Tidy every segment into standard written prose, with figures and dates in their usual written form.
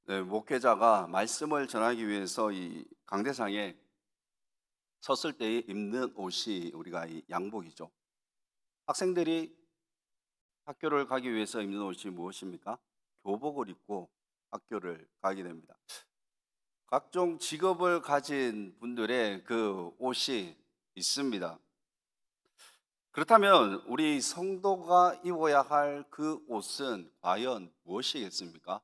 네, 목회자가 말씀을 전하기 위해서 이 강대상에 섰을 때에 입는 옷이 우리가 이 양복이죠. 학생들이 학교를 가기 위해서 입는 옷이 무엇입니까? 교복을 입고 학교를 가게 됩니다. 각종 직업을 가진 분들의 그 옷이 있습니다. 그렇다면 우리 성도가 입어야 할 그 옷은 과연 무엇이겠습니까?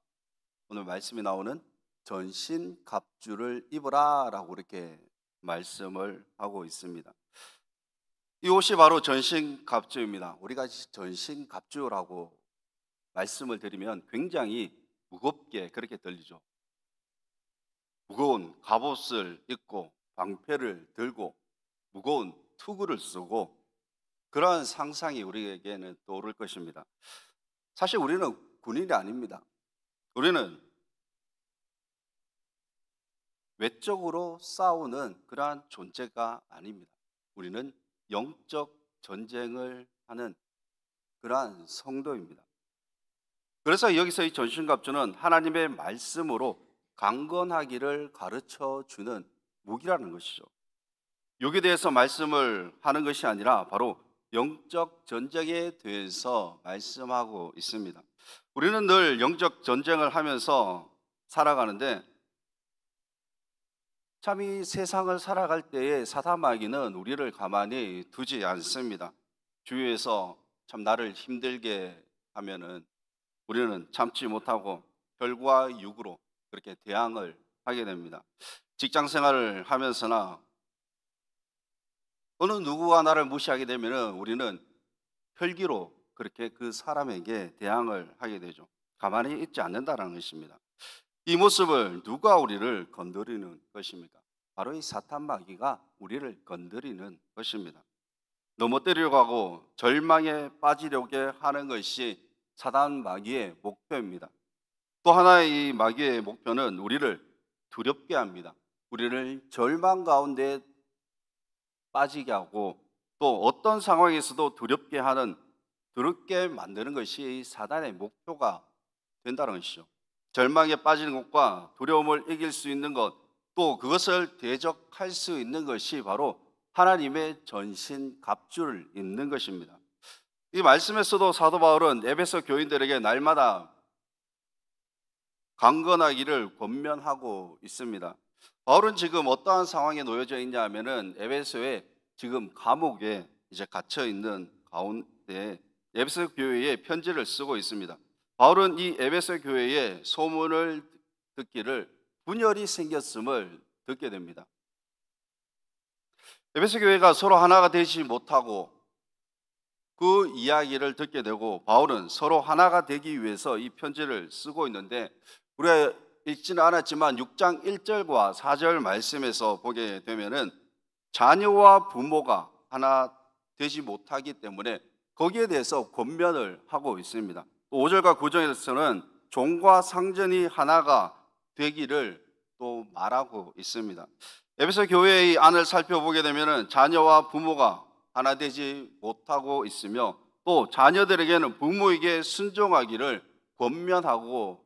오늘 말씀이 나오는 전신갑주를 입으라라고 이렇게 말씀을 하고 있습니다. 이 옷이 바로 전신갑주입니다. 우리가 전신갑주라고 말씀을 드리면 굉장히 무겁게 그렇게 들리죠. 무거운 갑옷을 입고 방패를 들고 무거운 투구를 쓰고 그러한 상상이 우리에게는 떠오를 것입니다. 사실 우리는 군인이 아닙니다. 우리는 외적으로 싸우는 그러한 존재가 아닙니다. 우리는 영적 전쟁을 하는 그러한 성도입니다. 그래서 여기서 이 전신갑주는 하나님의 말씀으로 강건하기를 가르쳐 주는 무기라는 것이죠. 여기에 대해서 말씀을 하는 것이 아니라 바로 영적 전쟁에 대해서 말씀하고 있습니다. 우리는 늘 영적 전쟁을 하면서 살아가는데 참 이 세상을 살아갈 때에 사단 마귀는 우리를 가만히 두지 않습니다. 주위에서 참 나를 힘들게 하면은 우리는 참지 못하고 혈과 육으로 그렇게 대항을 하게 됩니다. 직장 생활을 하면서나 어느 누구가 나를 무시하게 되면은 우리는 혈기로 그렇게 그 사람에게 대항을 하게 되죠. 가만히 있지 않는다라는 것입니다. 이 모습을 누가 우리를 건드리는 것입니까? 바로 이 사탄 마귀가 우리를 건드리는 것입니다. 넘어뜨리려고 하고 절망에 빠지려고 하는 것이 사탄 마귀의 목표입니다. 또 하나의 이 마귀의 목표는 우리를 두렵게 합니다. 우리를 절망 가운데 빠지게 하고 또 어떤 상황에서도 두렵게 만드는 것이 사단의 목표가 된다는 것이죠. 절망에 빠지는 것과 두려움을 이길 수 있는 것, 또 그것을 대적할 수 있는 것이 바로 하나님의 전신갑주를 입는 것입니다. 이 말씀에서도 사도 바울은 에베소 교인들에게 날마다 강건하기를 권면하고 있습니다. 바울은 지금 어떠한 상황에 놓여져 있냐 하면은 에베소에 지금 감옥에 이제 갇혀 있는 가운데 에베소 교회에 편지를 쓰고 있습니다. 바울은 이 에베소 교회에 소문을 듣기를 분열이 생겼음을 듣게 됩니다. 에베소 교회가 서로 하나가 되지 못하고 그 이야기를 듣게 되고 바울은 서로 하나가 되기 위해서 이 편지를 쓰고 있는데 우리가 읽지는 않았지만 6장 1절과 4절 말씀에서 보게 되면은 자녀와 부모가 하나 되지 못하기 때문에 거기에 대해서 권면을 하고 있습니다. 5절과 9절에서는 종과 상전이 하나가 되기를 또 말하고 있습니다. 에베소 교회의 안을 살펴보게 되면은 자녀와 부모가 하나 되지 못하고 있으며 또 자녀들에게는 부모에게 순종하기를 권면하고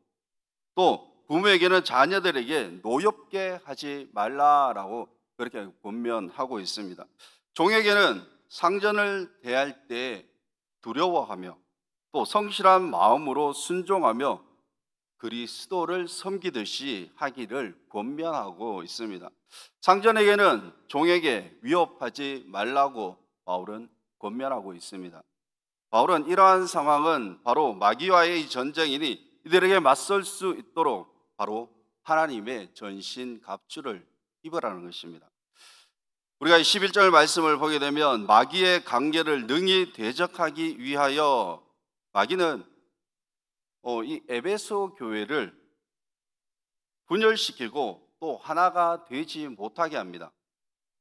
또 부모에게는 자녀들에게 노엽게 하지 말라라고 그렇게 권면하고 있습니다. 종에게는 상전을 대할 때 두려워하며 또 성실한 마음으로 순종하며 그리스도를 섬기듯이 하기를 권면하고 있습니다. 상전에게는 종에게 위협하지 말라고 바울은 권면하고 있습니다. 바울은 이러한 상황은 바로 마귀와의 전쟁이니 이들에게 맞설 수 있도록 바로 하나님의 전신갑주를 입으라는 것입니다. 우리가 11절 말씀을 보게 되면 마귀의 관계를 능히 대적하기 위하여 마귀는 이 에베소 교회를 분열시키고 또 하나가 되지 못하게 합니다.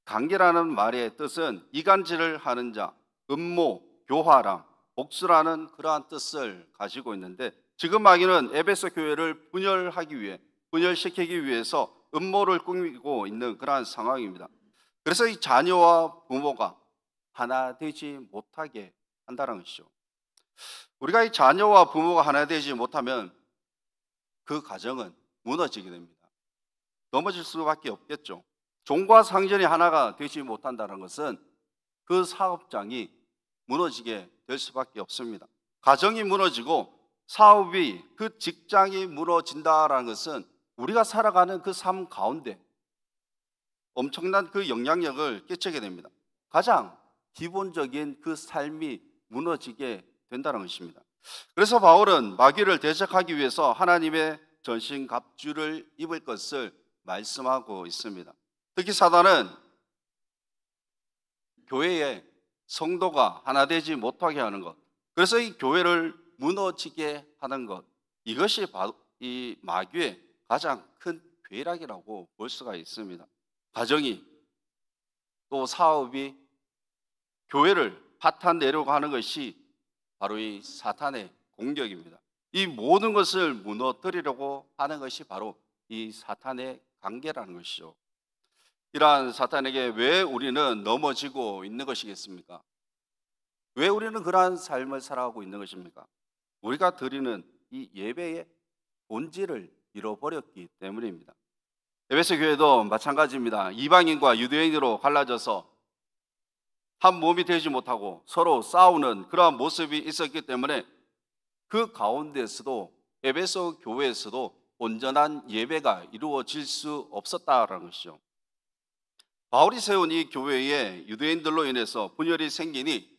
관계라는 말의 뜻은 이간질을 하는 자, 음모, 교활함, 복수라는 그러한 뜻을 가지고 있는데 지금 마귀는 에베소 교회를 분열시키기 위해서 음모를 꾸미고 있는 그러한 상황입니다. 그래서 이 자녀와 부모가 하나 되지 못하게 한다는 것이죠. 우리가 이 자녀와 부모가 하나 되지 못하면 그 가정은 무너지게 됩니다. 넘어질 수밖에 없겠죠. 종과 상전이 하나가 되지 못한다는 것은 그 사업장이 무너지게 될 수밖에 없습니다. 가정이 무너지고 사업이, 그 직장이 무너진다라는 것은 우리가 살아가는 그 삶 가운데 엄청난 그 영향력을 끼치게 됩니다. 가장 기본적인 그 삶이 무너지게 된다는 것입니다. 그래서 바울은 마귀를 대적하기 위해서 하나님의 전신갑주를 입을 것을 말씀하고 있습니다. 특히 사단은 교회의 성도가 하나 되지 못하게 하는 것, 그래서 이 교회를 무너지게 하는 것, 이것이 바로 이 마귀의 가장 큰 괴락이라고 볼 수가 있습니다. 가정이, 또 사업이, 교회를 파탄 내려고 하는 것이 바로 이 사탄의 공격입니다. 이 모든 것을 무너뜨리려고 하는 것이 바로 이 사탄의 관계라는 것이죠. 이러한 사탄에게 왜 우리는 넘어지고 있는 것이겠습니까? 왜 우리는 그러한 삶을 살아가고 있는 것입니까? 우리가 드리는 이 예배의 본질을 잃어버렸기 때문입니다. 에베소 교회도 마찬가지입니다. 이방인과 유대인으로 갈라져서 한 몸이 되지 못하고 서로 싸우는 그러한 모습이 있었기 때문에 그 가운데서도 에베소 교회에서도 온전한 예배가 이루어질 수 없었다라는 것이죠. 바울이 세운 이 교회에 유대인들로 인해서 분열이 생기니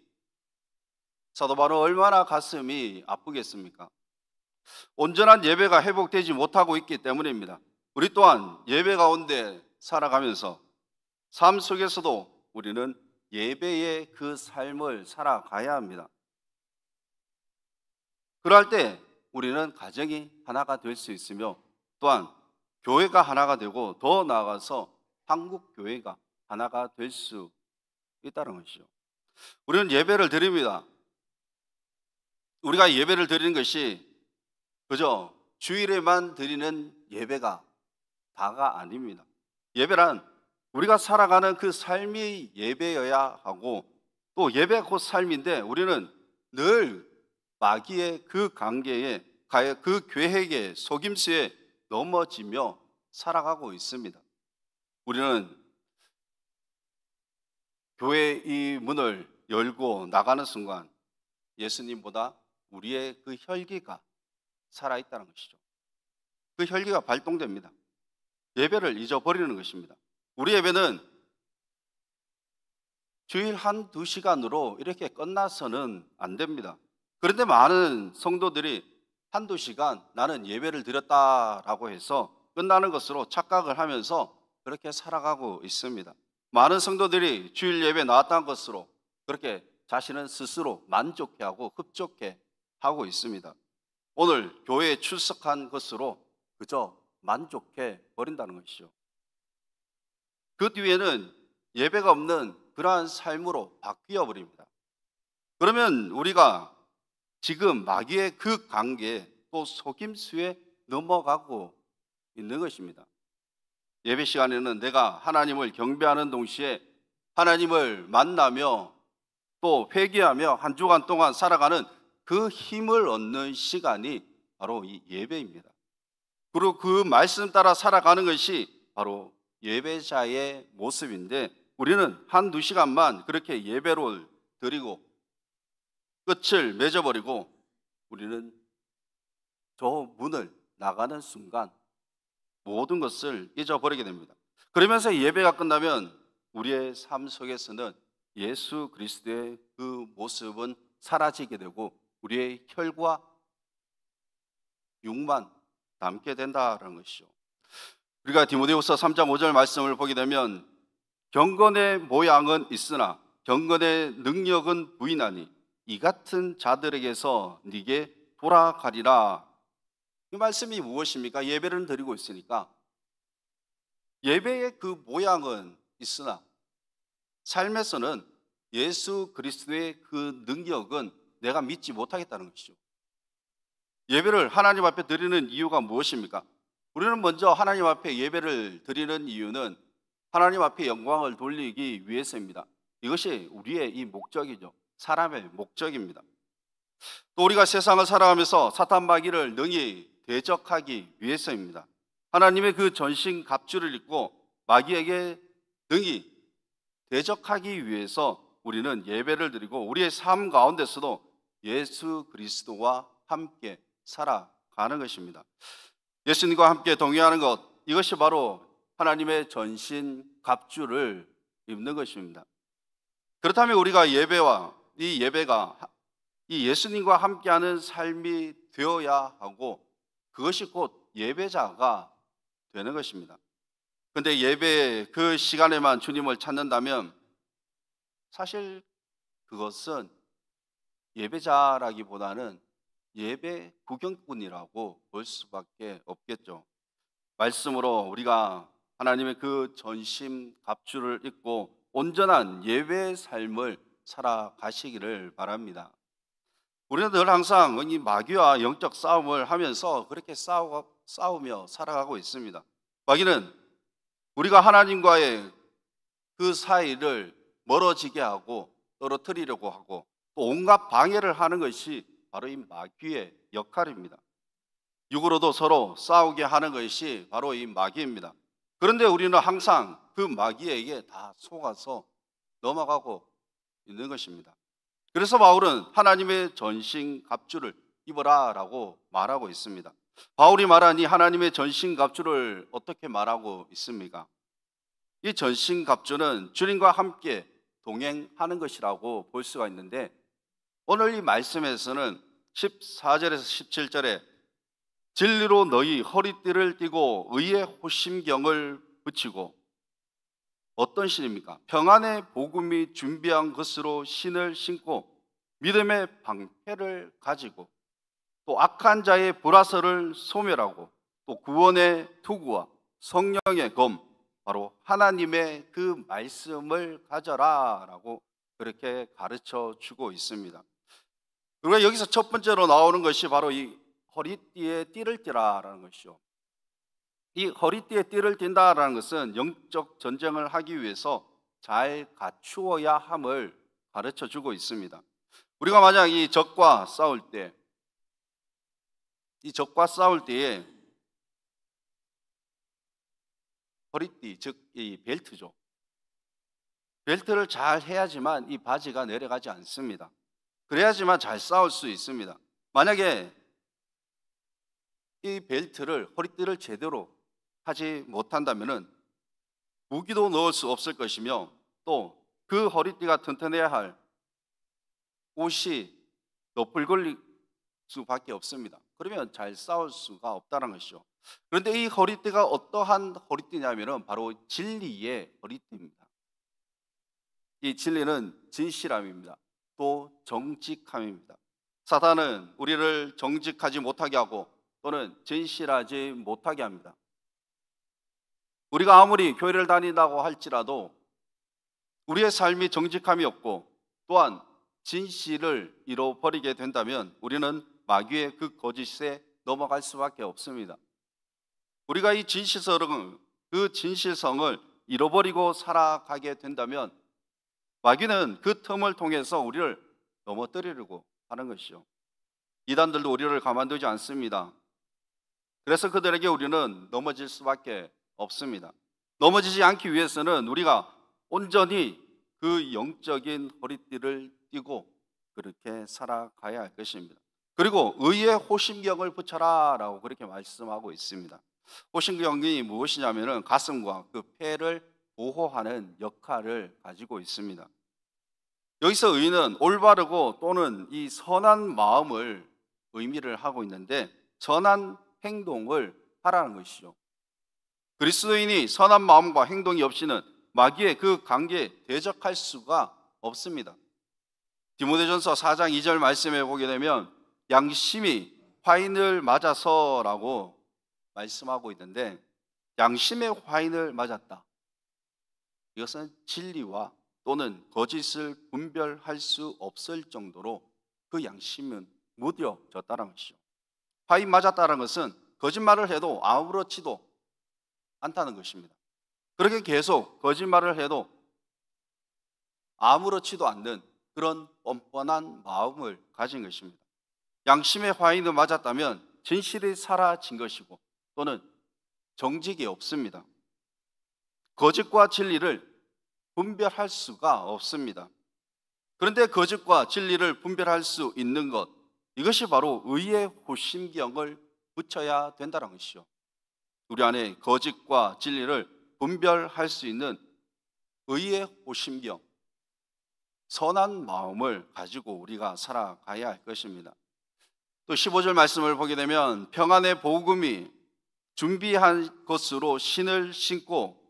사도 바울은 얼마나 가슴이 아프겠습니까? 온전한 예배가 회복되지 못하고 있기 때문입니다. 우리 또한 예배 가운데 살아가면서 삶 속에서도 우리는 예배의 그 삶을 살아가야 합니다. 그럴 때 우리는 가정이 하나가 될 수 있으며 또한 교회가 하나가 되고 더 나아가서 한국 교회가 하나가 될 수 있다는 것이죠. 우리는 예배를 드립니다. 우리가 예배를 드리는 것이 그저 주일에만 드리는 예배가 다가 아닙니다. 예배란 우리가 살아가는 그 삶이 예배여야 하고, 또 예배가 곧 삶인데 우리는 늘 마귀의 그 관계에, 그 계획의 속임수에 넘어지며 살아가고 있습니다. 우리는 교회의 이 문을 열고 나가는 순간 예수님보다 우리의 그 혈기가 살아있다는 것이죠. 그 혈기가 발동됩니다. 예배를 잊어버리는 것입니다. 우리 예배는 주일 한두 시간으로 이렇게 끝나서는 안 됩니다. 그런데 많은 성도들이 한두 시간 나는 예배를 드렸다라고 해서 끝나는 것으로 착각을 하면서 그렇게 살아가고 있습니다. 많은 성도들이 주일 예배 나왔다는 것으로 그렇게 자신은 스스로 만족해하고 흡족해 하고 있습니다. 오늘 교회에 출석한 것으로 그저 만족해 버린다는 것이죠. 그 뒤에는 예배가 없는 그러한 삶으로 바뀌어 버립니다. 그러면 우리가 지금 마귀의 그 관계에 또 속임수에 넘어가고 있는 것입니다. 예배 시간에는 내가 하나님을 경배하는 동시에 하나님을 만나며 또 회개하며 한 주간 동안 살아가는 그 힘을 얻는 시간이 바로 이 예배입니다. 그리고 그 말씀 따라 살아가는 것이 바로 예배자의 모습인데, 우리는 한두 시간만 그렇게 예배를 드리고 끝을 맺어버리고 우리는 저 문을 나가는 순간 모든 것을 잊어버리게 됩니다. 그러면서 예배가 끝나면 우리의 삶 속에서는 예수 그리스도의 그 모습은 사라지게 되고 우리의 혈과 육만 남게 된다는 것이죠. 우리가 디모데후서 3장 5절 말씀을 보게 되면 경건의 모양은 있으나 경건의 능력은 부인하니 이 같은 자들에게서 네게 돌아가리라. 이 말씀이 무엇입니까? 예배를 드리고 있으니까 예배의 그 모양은 있으나 삶에서는 예수 그리스도의 그 능력은 내가 믿지 못하겠다는 것이죠. 예배를 하나님 앞에 드리는 이유가 무엇입니까? 우리는 먼저 하나님 앞에 예배를 드리는 이유는 하나님 앞에 영광을 돌리기 위해서입니다. 이것이 우리의 이 목적이죠. 사람의 목적입니다. 또 우리가 세상을 살아가면서 사탄 마귀를 능히 대적하기 위해서입니다. 하나님의 그 전신 갑주를 입고 마귀에게 능히 대적하기 위해서 우리는 예배를 드리고 우리의 삶 가운데서도 예수 그리스도와 함께 살아가는 것입니다. 예수님과 함께 동행하는 것, 이것이 바로 하나님의 전신 갑주를 입는 것입니다. 그렇다면 우리가 예배가 이 예수님과 함께하는 삶이 되어야 하고 그것이 곧 예배자가 되는 것입니다. 그런데 예배 그 시간에만 주님을 찾는다면 사실 그것은 예배자라기보다는 예배 구경꾼이라고 볼 수밖에 없겠죠. 말씀으로 우리가 하나님의 그 전심 갑주를 입고 온전한 예배의 삶을 살아가시기를 바랍니다. 우리는 늘 항상 이 마귀와 영적 싸움을 하면서 그렇게 싸우며 살아가고 있습니다. 마귀는 우리가 하나님과의 그 사이를 멀어지게 하고 떨어뜨리려고 하고 또 온갖 방해를 하는 것이 바로 이 마귀의 역할입니다. 육으로도 서로 싸우게 하는 것이 바로 이 마귀입니다. 그런데 우리는 항상 그 마귀에게 다 속아서 넘어가고 있는 것입니다. 그래서 바울은 하나님의 전신 갑주를 입어라 라고 말하고 있습니다. 바울이 말한 이 하나님의 전신 갑주를 어떻게 말하고 있습니까? 이 전신 갑주는 주님과 함께 동행하는 것이라고 볼 수가 있는데 오늘 이 말씀에서는 14절에서 17절에 진리로 너희 허리띠를 띠고 의의 호심경을 붙이고 어떤 신입니까? 평안의 복음이 준비한 것으로 신을 신고 믿음의 방패를 가지고 또 악한 자의 불화설을 소멸하고 또 구원의 투구와 성령의 검 바로 하나님의 그 말씀을 가져라 라고 그렇게 가르쳐 주고 있습니다. 그리고 여기서 첫 번째로 나오는 것이 바로 이 허리띠에 띠를 띠라라는 것이죠. 이 허리띠에 띠를 띈다라는 것은 영적 전쟁을 하기 위해서 잘 갖추어야 함을 가르쳐 주고 있습니다. 우리가 만약 이 적과 싸울 때에 허리띠, 즉 이 벨트죠. 벨트를 잘 해야지만 이 바지가 내려가지 않습니다. 그래야지만 잘 싸울 수 있습니다. 만약에 이 벨트를 허리띠를 제대로 하지 못한다면은 무기도 넣을 수 없을 것이며 또 그 허리띠가 튼튼해야 할 옷이 너풀 걸릴 수밖에 없습니다. 그러면 잘 싸울 수가 없다는 것이죠. 그런데 이 허리띠가 어떠한 허리띠냐면은 바로 진리의 허리띠입니다. 이 진리는 진실함입니다. 또 정직함입니다. 사탄은 우리를 정직하지 못하게 하고 또는 진실하지 못하게 합니다. 우리가 아무리 교회를 다닌다고 할지라도 우리의 삶이 정직함이 없고 또한 진실을 잃어버리게 된다면 우리는 마귀의 그 거짓에 넘어갈 수밖에 없습니다. 우리가 이 진실성을 잃어버리고 살아가게 된다면 마귀는 그 틈을 통해서 우리를 넘어뜨리려고 하는 것이죠. 이단들도 우리를 가만두지 않습니다. 그래서 그들에게 우리는 넘어질 수밖에 없습니다. 넘어지지 않기 위해서는 우리가 온전히 그 영적인 허리띠를 띠고 그렇게 살아가야 할 것입니다. 그리고 의의 호심경을 붙여라 라고 그렇게 말씀하고 있습니다. 호심경이 무엇이냐면 가슴과 그 폐를 보호하는 역할을 가지고 있습니다. 여기서 의는 올바르고 또는 이 선한 마음을 의미를 하고 있는데 선한 행동을 하라는 것이죠. 그리스도인이 선한 마음과 행동이 없이는 마귀의 그 관계에 대적할 수가 없습니다. 디모데전서 4장 2절 말씀에 보게 되면 양심이 화인을 맞아서라고 말씀하고 있는데 양심의 화인을 맞았다. 이것은 진리와 또는 거짓을 분별할 수 없을 정도로 그 양심은 무뎌졌다는 것이죠. 화인 맞았다는 것은 거짓말을 해도 아무렇지도 않다는 것입니다. 그렇게 계속 거짓말을 해도 아무렇지도 않는 그런 뻔뻔한 마음을 가진 것입니다. 양심의 화인을 맞았다면 진실이 사라진 것이고 또는 정직이 없습니다. 거짓과 진리를 분별할 수가 없습니다. 그런데 거짓과 진리를 분별할 수 있는 것, 이것이 바로 의의 호심경을 붙여야 된다는 것이죠. 우리 안에 거짓과 진리를 분별할 수 있는 의의 호심경, 선한 마음을 가지고 우리가 살아가야 할 것입니다. 또 15절 말씀을 보게 되면 평안의 복음이 준비한 것으로 신을 신고,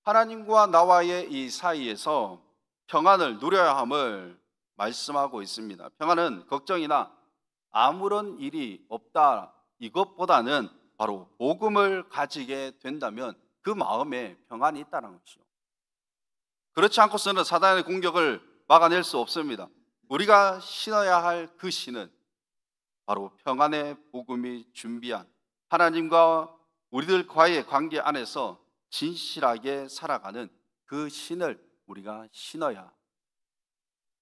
하나님과 나와의 이 사이에서 평안을 누려야 함을 말씀하고 있습니다. 평안은 걱정이나 아무런 일이 없다, 이것보다는 바로 복음을 가지게 된다면 그 마음에 평안이 있다는 것이죠. 그렇지 않고서는 사단의 공격을 막아낼 수 없습니다. 우리가 신어야 할 그 신은 바로 평안의 복음이 준비한 하나님과 우리들과의 관계 안에서 진실하게 살아가는 그 신을 우리가 신어야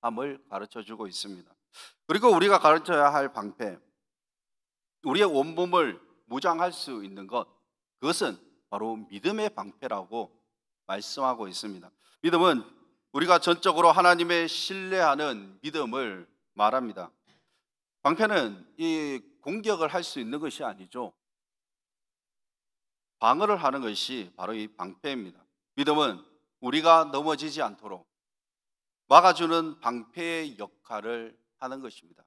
함을 가르쳐주고 있습니다. 그리고 우리가 가르쳐야 할 방패, 우리의 온몸을 무장할 수 있는 것, 그것은 바로 믿음의 방패라고 말씀하고 있습니다. 믿음은 우리가 전적으로 하나님의 신뢰하는 믿음을 말합니다. 방패는 이 공격을 할 수 있는 것이 아니죠. 방어를 하는 것이 바로 이 방패입니다. 믿음은 우리가 넘어지지 않도록 막아주는 방패의 역할을 하는 것입니다.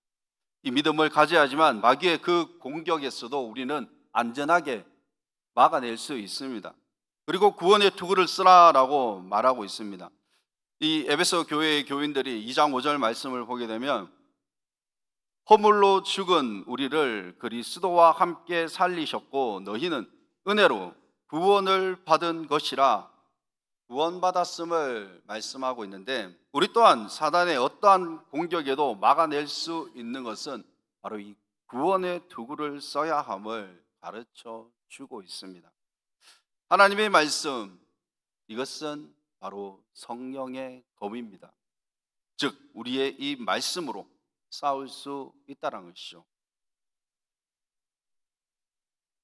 이 믿음을 가져야지만 마귀의 그 공격에서도 우리는 안전하게 막아낼 수 있습니다. 그리고 구원의 투구를 쓰라라고 말하고 있습니다. 이 에베소 교회의 교인들이 2장 5절 말씀을 보게 되면 허물로 죽은 우리를 그리스도와 함께 살리셨고 너희는 은혜로 구원을 받은 것이라 구원받았음을 말씀하고 있는데, 우리 또한 사단의 어떠한 공격에도 막아낼 수 있는 것은 바로 이 구원의 투구를 써야 함을 가르쳐 주고 있습니다. 하나님의 말씀, 이것은 바로 성령의 검입니다. 즉 우리의 이 말씀으로 싸울 수 있다는 것이죠.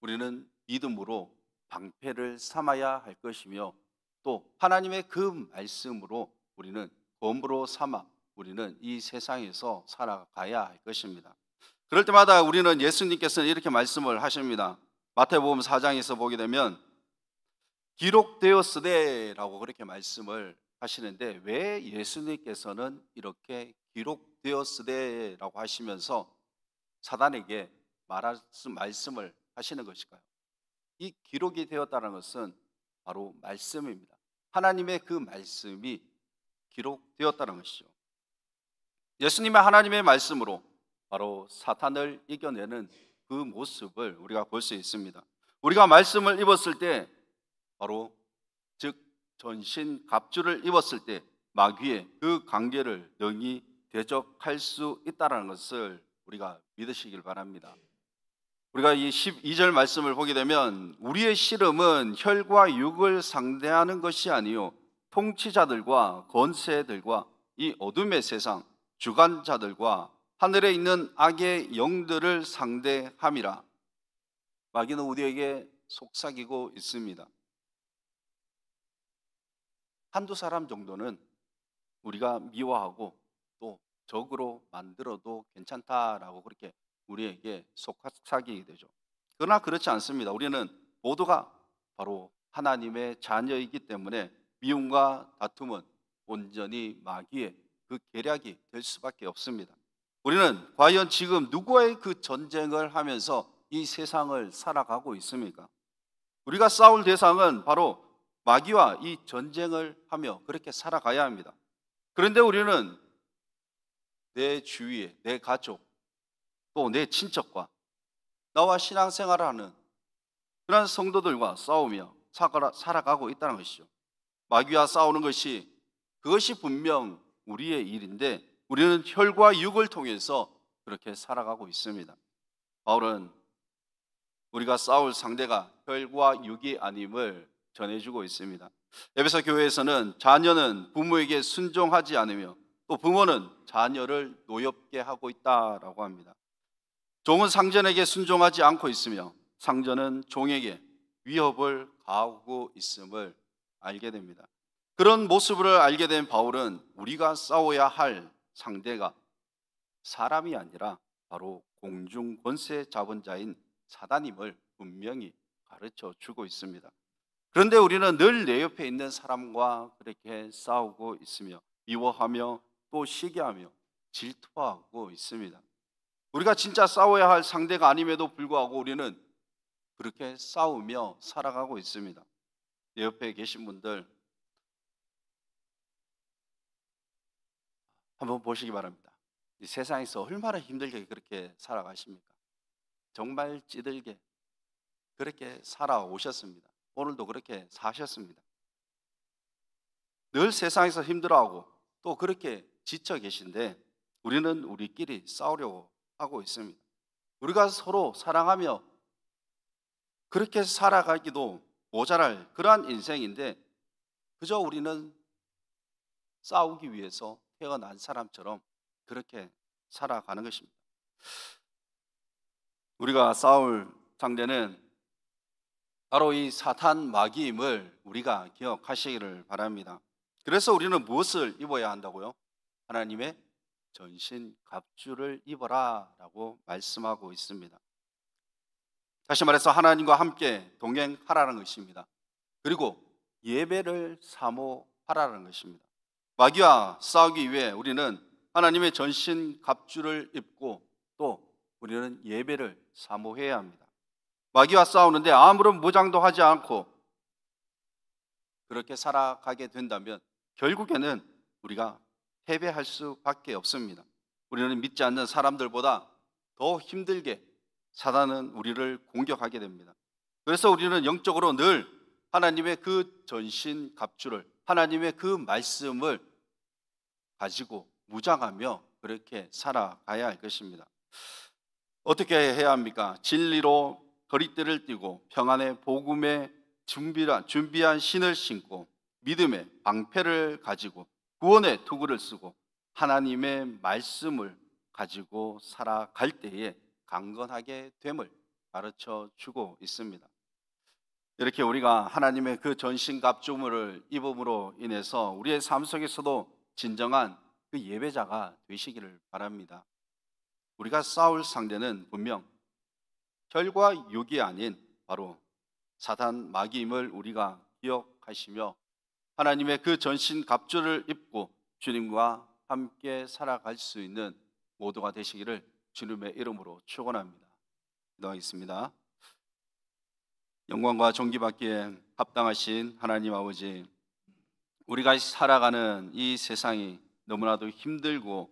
우리는 믿음으로 방패를 삼아야 할 것이며, 또 하나님의 그 말씀으로 우리는 검으로 삼아 우리는 이 세상에서 살아가야 할 것입니다. 그럴 때마다 우리는 예수님께서는 이렇게 말씀을 하십니다. 마태복음 4장에서 보게 되면 기록되었으되라고 그렇게 말씀을 하시는데, 왜 예수님께서는 이렇게 기록되었으되라고 하시면서 사단에게 말씀을 하시는 것일까요? 이 기록이 되었다는 것은 바로 말씀입니다. 하나님의 그 말씀이 기록되었다는 것이죠. 예수님의 하나님의 말씀으로 바로 사탄을 이겨내는 그 모습을 우리가 볼 수 있습니다. 우리가 말씀을 입었을 때, 바로 즉 전신 갑주를 입었을 때 마귀의 그 관계를 영이 대적할 수 있다는 것을 우리가 믿으시길 바랍니다. 우리가 이 12절 말씀을 보게 되면 우리의 씨름은 혈과 육을 상대하는 것이 아니요 통치자들과 권세들과 이 어둠의 세상 주관자들과 하늘에 있는 악의 영들을 상대함이라. 마귀는 우리에게 속삭이고 있습니다. 한두 사람 정도는 우리가 미워하고 또 적으로 만들어도 괜찮다라고 그렇게 우리에게 속삭이게 되죠. 그러나 그렇지 않습니다. 우리는 모두가 바로 하나님의 자녀이기 때문에 미움과 다툼은 온전히 마귀의 그 계략이 될 수밖에 없습니다. 우리는 과연 지금 누구와의 그 전쟁을 하면서 이 세상을 살아가고 있습니까? 우리가 싸울 대상은 바로 마귀와 이 전쟁을 하며 그렇게 살아가야 합니다. 그런데 우리는 내 주위에 내 가족, 또 내 친척과 나와 신앙생활을 하는 그런 성도들과 싸우며 살아가고 있다는 것이죠. 마귀와 싸우는 것이, 그것이 분명 우리의 일인데 우리는 혈과 육을 통해서 그렇게 살아가고 있습니다. 바울은 우리가 싸울 상대가 혈과 육이 아님을 전해주고 있습니다. 에베소 교회에서는 자녀는 부모에게 순종하지 않으며 또 부모는 자녀를 노엽게 하고 있다라고 합니다. 종은 상전에게 순종하지 않고 있으며 상전은 종에게 위협을 가하고 있음을 알게 됩니다. 그런 모습을 알게 된 바울은 우리가 싸워야 할 상대가 사람이 아니라 바로 공중 권세 잡은 자인 사단임을 분명히 가르쳐 주고 있습니다. 그런데 우리는 늘 내 옆에 있는 사람과 그렇게 싸우고 있으며 미워하며 또 시기하며 질투하고 있습니다. 우리가 진짜 싸워야 할 상대가 아님에도 불구하고 우리는 그렇게 싸우며 살아가고 있습니다. 내 옆에 계신 분들 한번 보시기 바랍니다. 이 세상에서 얼마나 힘들게 그렇게 살아가십니까? 정말 찌들게 그렇게 살아오셨습니다. 오늘도 그렇게 사셨습니다. 늘 세상에서 힘들어하고 또 그렇게 지쳐 계신데 우리는 우리끼리 싸우려고 하고 있습니다. 우리가 서로 사랑하며 그렇게 살아가기도 모자랄 그러한 인생인데 그저 우리는 싸우기 위해서 태어난 사람처럼 그렇게 살아가는 것입니다. 우리가 싸울 상대는 바로 이 사탄 마귀임을 우리가 기억하시기를 바랍니다. 그래서 우리는 무엇을 입어야 한다고요? 하나님의 전신 갑주를 입어라 라고 말씀하고 있습니다. 다시 말해서 하나님과 함께 동행하라는 것입니다. 그리고 예배를 사모하라는 것입니다. 마귀와 싸우기 위해 우리는 하나님의 전신 갑주를 입고 또 우리는 예배를 사모해야 합니다. 마귀와 싸우는데 아무런 무장도 하지 않고 그렇게 살아가게 된다면 결국에는 우리가 패배할 수밖에 없습니다. 우리는 믿지 않는 사람들보다 더 힘들게 사단은 우리를 공격하게 됩니다. 그래서 우리는 영적으로 늘 하나님의 그 전신 갑주를 하나님의 그 말씀을 가지고 무장하며 그렇게 살아가야 할 것입니다. 어떻게 해야 합니까? 진리로 허리띠를 띠고 평안의 복음에 준비한 신을 신고 믿음의 방패를 가지고 구원의 투구를 쓰고 하나님의 말씀을 가지고 살아갈 때에 강건하게 됨을 가르쳐 주고 있습니다. 이렇게 우리가 하나님의 그 전신갑주물을 입음으로 인해서 우리의 삶 속에서도 진정한 그 예배자가 되시기를 바랍니다. 우리가 싸울 상대는 분명 혈과 육이 아닌 바로 사단 마귀임을 우리가 기억하시며 하나님의 그 전신 갑주를 입고 주님과 함께 살아갈 수 있는 모두가 되시기를 주님의 이름으로 축원합니다. 기도하겠습니다. 영광과 존귀받기에 합당하신 하나님 아버지, 우리가 살아가는 이 세상이 너무나도 힘들고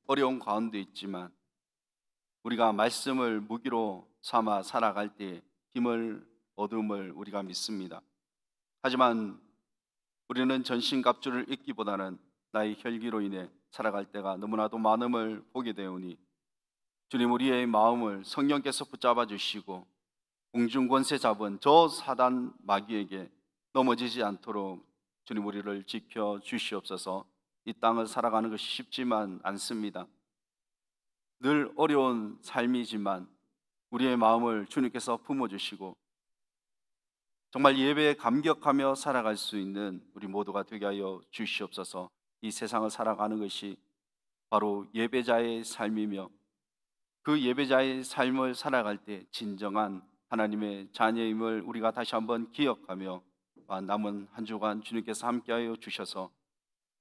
어려운 가운데 있지만 우리가 말씀을 무기로 삼아 살아갈 때 힘을 얻음을 우리가 믿습니다. 하지만 우리는 전신갑주를 입기보다는 나의 혈기로 인해 살아갈 때가 너무나도 많음을 보게 되오니 주님, 우리의 마음을 성령께서 붙잡아 주시고 공중권세 잡은 저 사단 마귀에게 넘어지지 않도록 주님 우리를 지켜 주시옵소서. 이 땅을 살아가는 것이 쉽지만 않습니다. 늘 어려운 삶이지만 우리의 마음을 주님께서 품어주시고 정말 예배에 감격하며 살아갈 수 있는 우리 모두가 되게 하여 주시옵소서. 이 세상을 살아가는 것이 바로 예배자의 삶이며 그 예배자의 삶을 살아갈 때 진정한 하나님의 자녀임을 우리가 다시 한번 기억하며 남은 한 주간 주님께서 함께하여 주셔서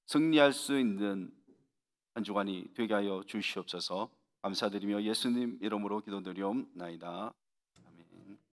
승리할 수 있는 한 주간이 되게 하여 주시옵소서. 감사드리며 예수님 이름으로 기도드리옵나이다.